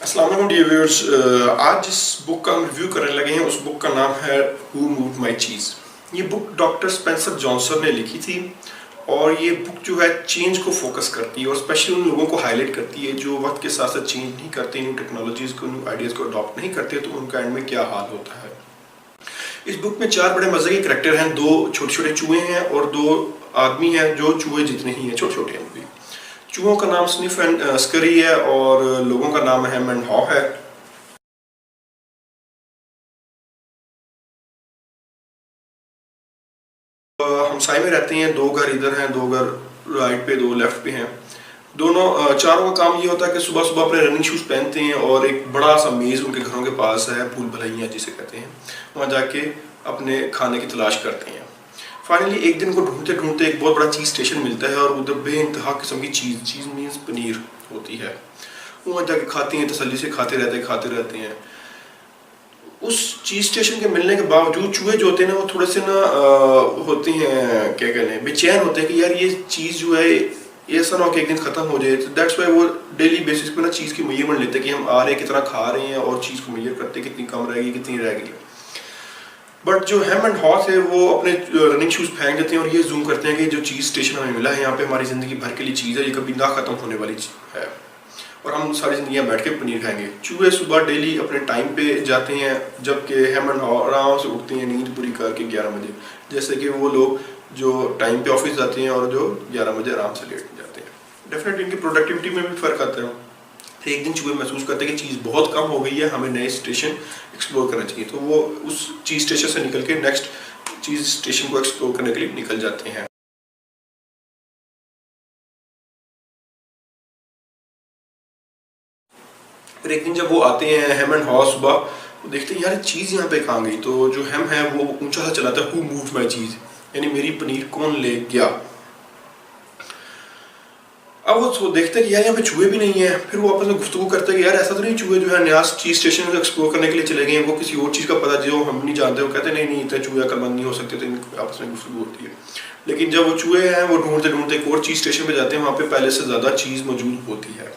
अस्सलाम वालेकुम dear viewers. आज जिस बुक का हम रिव्यू करने लगे हैं उस बुक का नाम है हु मूव्ड माय चीज़। ये बुक डॉक्टर स्पेंसर जॉनसन ने लिखी थी और ये बुक जो है चेंज को फोकस करती है और स्पेशली उन लोगों को हाईलाइट करती है जो वक्त के साथ साथ चेंज नहीं करते, न्यू टेक्नोलॉजीज़ को, न्यू आइडियाज़ को अडॉप्ट नहीं करते, तो उनका एंड में क्या हाल होता है। इस बुक में 4 बड़े मज़े के करैक्टर हैं। 2 छोटे छोटे चूहे हैं और 2 आदमी हैं जो चूहे जितने ही हैं, छोटे छोटे हैं भी। चूहों का नाम स्निफ एंड स्करी है और लोगों का नाम हेम एंड हॉ है। हमसाए में रहते हैं, 2 घर इधर हैं, 2 घर राइट पे, 2 लेफ्ट पे हैं। दोनों चारों का काम ये होता है कि सुबह सुबह अपने रनिंग शूज़ पहनते हैं और एक बड़ा सा मेज़ उनके घरों के पास है, भूल भुलैया जिसे कहते हैं, वहाँ जाके अपने खाने की तलाश करते हैं। फाइनली एक दिन को ढूंढते ढूंढते एक बहुत बड़ा चीज़ स्टेशन मिलता है और उधर बेइंतहा किस्म की चीज़ मीन्स पनीर होती है। वहाँ जाके खाते हैं, तसल्ली से खाते रहते हैं। उस चीज़ स्टेशन के मिलने के बावजूद चूहे जो होते हैं ना वो थोड़े से ना होते हैं, क्या कहते हैं, बेचैन होते हैं कि यार ये चीज़ जो है ये ऐसा ना हो कि एक दिन ख़त्म हो जाए। तो दैट्स वाई वो डेली बेसिस पे ना चीज़ की मेजरमेंट लेते हैं कि हम आ रहे हैं, कितना खा रहे हैं और चीज़ को मेजर करते हैं कितनी कम रहेगी कितनी रह गई। बट जो हेम एंड हॉ थे वो अपने रनिंग शूज़ फेंक देते हैं और ये जूम करते हैं कि जो चीज़ स्टेशन हमें मिला है यहाँ पे हमारी ज़िंदगी भर के लिए चीज़ है, ये कभी ना ख़त्म होने वाली चीज़ है और हम सारी ज़िंदगी बैठ के पनीर खाएंगे। चूहे सुबह डेली अपने टाइम पे जाते हैं, जबकि हेम एंड हॉ आराम से उठते हैं नींद पूरी करके 11 बजे, जैसे कि वो लोग जो टाइम पे ऑफिस जाते हैं और जो 11 बजे आराम से लेट जाते हैं। डेफिनेटली इनकी प्रोडक्टिविटी में भी फ़र्क आता है। फिर एक दिन चूहे महसूस करते हैं कि चीज़ बहुत कम हो गई है, हमें नए स्टेशन एक्सप्लोर करना चाहिए, तो वो उस चीज़ स्टेशन से निकल के नेक्स्ट चीज़ स्टेशन को एक्सप्लोर करने के लिए निकल जाते हैं। फिर एक दिन जब वो आते हैं हेम एंड हॉ सुबह, वो देखते हैं यार चीज़ यहाँ पे कहाँ गई। तो जो हेम है वो ऊंचा सा चलाता है हु मूव्ड माय चीज़, यानी मेरी पनीर कौन ले गया। अब वो देखते हैं कि यार यहाँ पे चूहे भी नहीं है। फिर वो आपस में गुफ्तगू करते हैं कि यार ऐसा तो नहीं चूहे जो है नया चीज़ स्टेशन में एक्सप्लोर करने के लिए चले गए हैं, वो किसी और चीज़ का पता जो हम नहीं जानते। वो कहते हैं नहीं इतने चूहे अक्लमंद नहीं हो सकते, तो इनकी आपस में गुफ्तगू होती है। लेकिन जब वो चूहे हैं वो ढूंढते ढूंढते एक और चीज़ स्टेशन पे जाते हैं, वहाँ पे पहले से ज़्यादा चीज़ मौजूद होती है।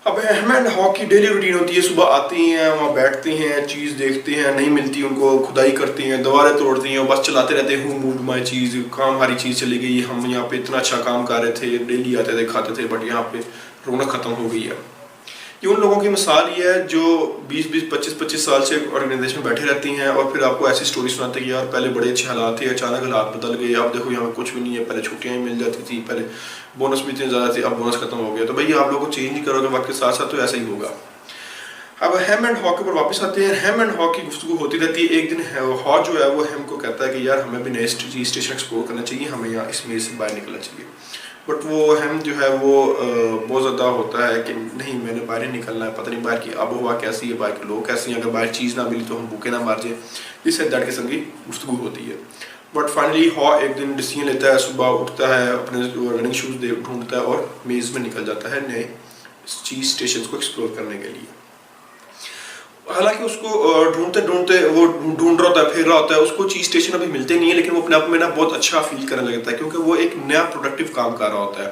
अब हेम एंड हॉ की डेली रूटीन होती है, सुबह आते हैं, वहाँ बैठते हैं, चीज़ देखते हैं, नहीं मिलती उनको, खुदाई करते हैं, दीवारें तोड़ते हैं, बस चलाते रहते हैं हु मूव्ड माय चीज़, काम हमारी चीज़ चली गई, हम यहाँ पे इतना अच्छा काम कर रहे थे, डेली आते थे खाते थे, बट यहाँ पे रौनक ख़त्म हो गई है। ये उन लोगों की मिसाल ये है जो 20-20, 25-25 साल से ऑर्गेनाइजेशन में बैठे रहती हैं और फिर आपको ऐसी स्टोरी सुनाते हैं कि यार पहले बड़े अच्छे हालात थे, अचानक हालात बदल गए, अब देखो यहाँ पे कुछ भी नहीं है, पहले छुट्टियाँ ही मिल जाती थी, पहले बोनस भी इतने ज़्यादा थे, अब बोनस खत्म हो गया। तो भाई आप लोगों को चेंज ही करोगे वक्त के साथ साथ, तो ऐसा ही होगा। अब हेम एंड हॉ के ऊपर वापस आते हैं। हेम एंड हॉ की गुफ्तगू होती रहती है। एक दिन हॉ जो है वो हेम को कहता है कि यार हमें भी नए स्टेशन एक्सप्लोर करना चाहिए, हमें यहाँ इस मेज से बाहर निकलना चाहिए। बट वो हेम जो है वो बहुत ज़्यादा होता है कि नहीं मैंने बाहर ही निकलना है, पता नहीं बाहर की आबो हवा कैसी है, बाहर के लोग कैसे हैं, अगर बाहर चीज़ ना मिली तो हम भूखे ना मार जाए, इससे दैट किस्म की गुफ्तगू होती है। बट फाइनली हॉ एक दिन डिसीजन लेता है, सुबह उठता है, अपने रनिंग शूज़ ढूंढता है और मेज़ में निकल जाता है नए चीज़ स्टेशन को एक्सप्लोर करने के लिए। हालांकि उसको ढूंढते ढूंढते वो ढूंढ रहा होता है, फिर रहा होता है, उसको चीज़ स्टेशन अभी मिलते नहीं है, लेकिन वो अपने आप में ना बहुत अच्छा फील करने लगता है क्योंकि वो एक नया प्रोडक्टिव काम कर रहा होता है।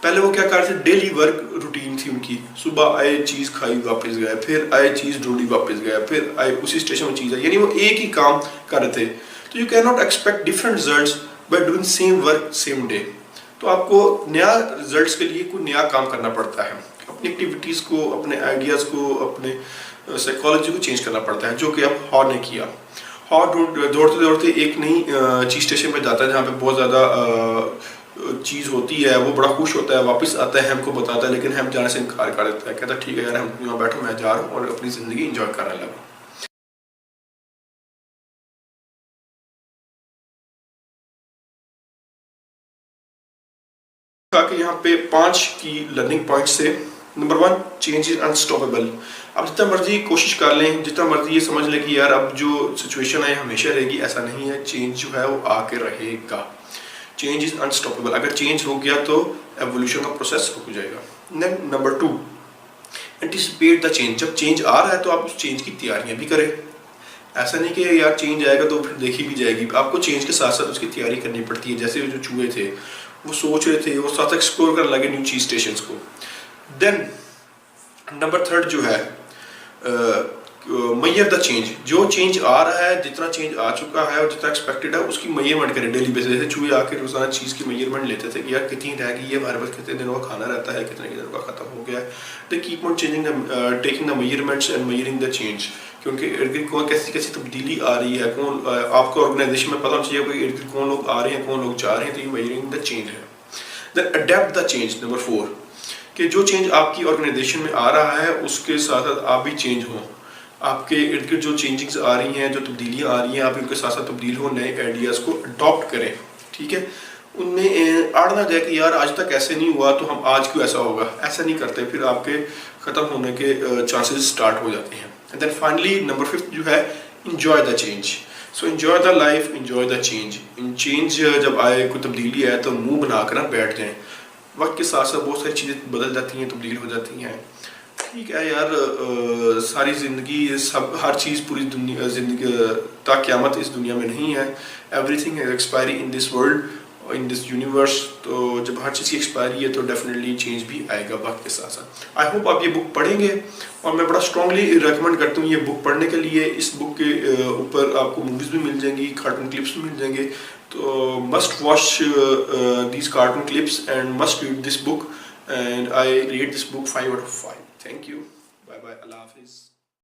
पहले वो क्या कर रहे थे, डेली वर्क रूटीन थी उनकी, सुबह आए चीज़ खाई वापस गए, फिर आए चीज़ ढूंढी वापस गए, फिर आए उसी स्टेशन में चीज़ आई, यानी वो एक ही काम कर रहे थे। तो you can not expect different results by doing same work same day. तो आपको नया रिजल्ट्स के लिए कोई नया काम करना पड़ता है, अपनी एक्टिविटीज़ को, अपने आइडियाज़ को, अपने साइकोलॉजी को चेंज करना पड़ता है, जो कि अब हॉ ने किया। हॉ दौड़ते दौड़ते एक नई चीज़ स्टेशन पर जाता है जहाँ पे बहुत ज़्यादा चीज़ होती है, वो बड़ा खुश होता है, वापस आता है, हेम को बताता है, लेकिन हेम जाने से इनकार कर देता है, कहता है ठीक है यार हम यहाँ बैठो, मैं जा रहा हूँ और अपनी ज़िंदगी इंजॉय करने लगा। कि यहाँ पे 5 की लर्निंग पॉइंट्स से। Number 1, change is unstoppable. आप जितना मर्जी कोशिश कर लें, जितना मर्जी ये समझ लें कि यार अब जो सिचुएशन है हमेशा रहेगी, ऐसा नहीं है। चेंज जो है वो आके रहेगा। Change is unstoppable. अगर चेंज हो गया तो एवोल्यूशन का प्रोसेस रुक जाएगा। Number 2, anticipate the change. जब चेंज आ रहा है तो आप उस चेंज की तैयारियां भी करें। ऐसा नहीं कि यार चेंज आएगा तो फिर देखी भी जाएगी, आपको चेंज के साथ साथ उसकी तैयारी करनी पड़ती है। जैसे जो चूहे थे वो सोच रहे थे, वो साथ एक्सप्लोर करने लगे न्यू चीज स्टेशंस को। देन नंबर थर्ड जो है मैयर द चेंज, जो चेंज आ रहा है, जितना चेंज आ चुका है और जितना एक्सपेक्टेड है उसकी मैयरमेंट करें डेली बेसिस। जैसे चूहे आके रोजाना चीज़ की मैयरमेंट लेते थे कि यार कितनी रह गई है, हमारे पास कितने दिनों का खाना रहता है, कितने दिनों का खत्म हो गया है। They keep on changing taking the measurements and मैयरिंग the change, क्योंकि इर्द गिर्द कौन कैसी कैसी तब्दीली आ रही है, कौन आपको ऑर्गेनाइजेशन में पता होना चाहिए कोई इर्द गिर्द कौन लोग आ रहे हैं, कौन लोग जा रहे हैं, तो ये मैयरिंग द चेंज है। Then adapt the change, number 4, कि जो चेंज आपकी ऑर्गेनाइजेशन में आ रहा है उसके साथ साथ आप भी चेंज हो। आपके इर्द गिर्द जो चेंजिंग्स आ रही हैं, जो तब्दीलियाँ आ रही हैं, आप उनके साथ साथ तब्दील हो, नए आइडियाज़ को अडॉप्ट करें, ठीक है। उनमें आड़ ना जाए कि यार आज तक ऐसे नहीं हुआ तो हम आज क्यों ऐसा होगा, ऐसा नहीं करते, फिर आपके ख़त्म होने के चांसेस स्टार्ट हो जाते हैं। एंड देन फाइनली नंबर 5 जो है, enjoy the change. So enjoy the life, enjoy the change. In change जब आए, कोई तब्दीली आए तो मुँह बना कर ना बैठ जाएँ। वक्त के साथ साथ बहुत सारी चीज़ें बदल जाती हैं, तब्दील हो जाती हैं। ठीक है यार, सारी ज़िंदगी सब हर चीज़ पूरी दुनिया ज़िंदगी तक क़यामत इस दुनिया में नहीं है। एवरीथिंग है expiry in this world, in this universe. तो जब हर चीज़ की एक्सपायरी है तो डेफिनेटली चेंज भी आएगा वक्त के साथ साथ। आई होप आप ये बुक पढ़ेंगे और मैं बड़ा स्ट्रांगली रिकमेंड करता हूँ ये बुक पढ़ने के लिए। इस बुक के ऊपर आपको मूवीज़ भी मिल जाएंगी, कार्टून क्लिप्स भी मिल जाएंगे। तो must watch these cartoon clips and must read this book, and I rate this book 5 out of 5. Thank you. Bye bye. Allah Hafiz.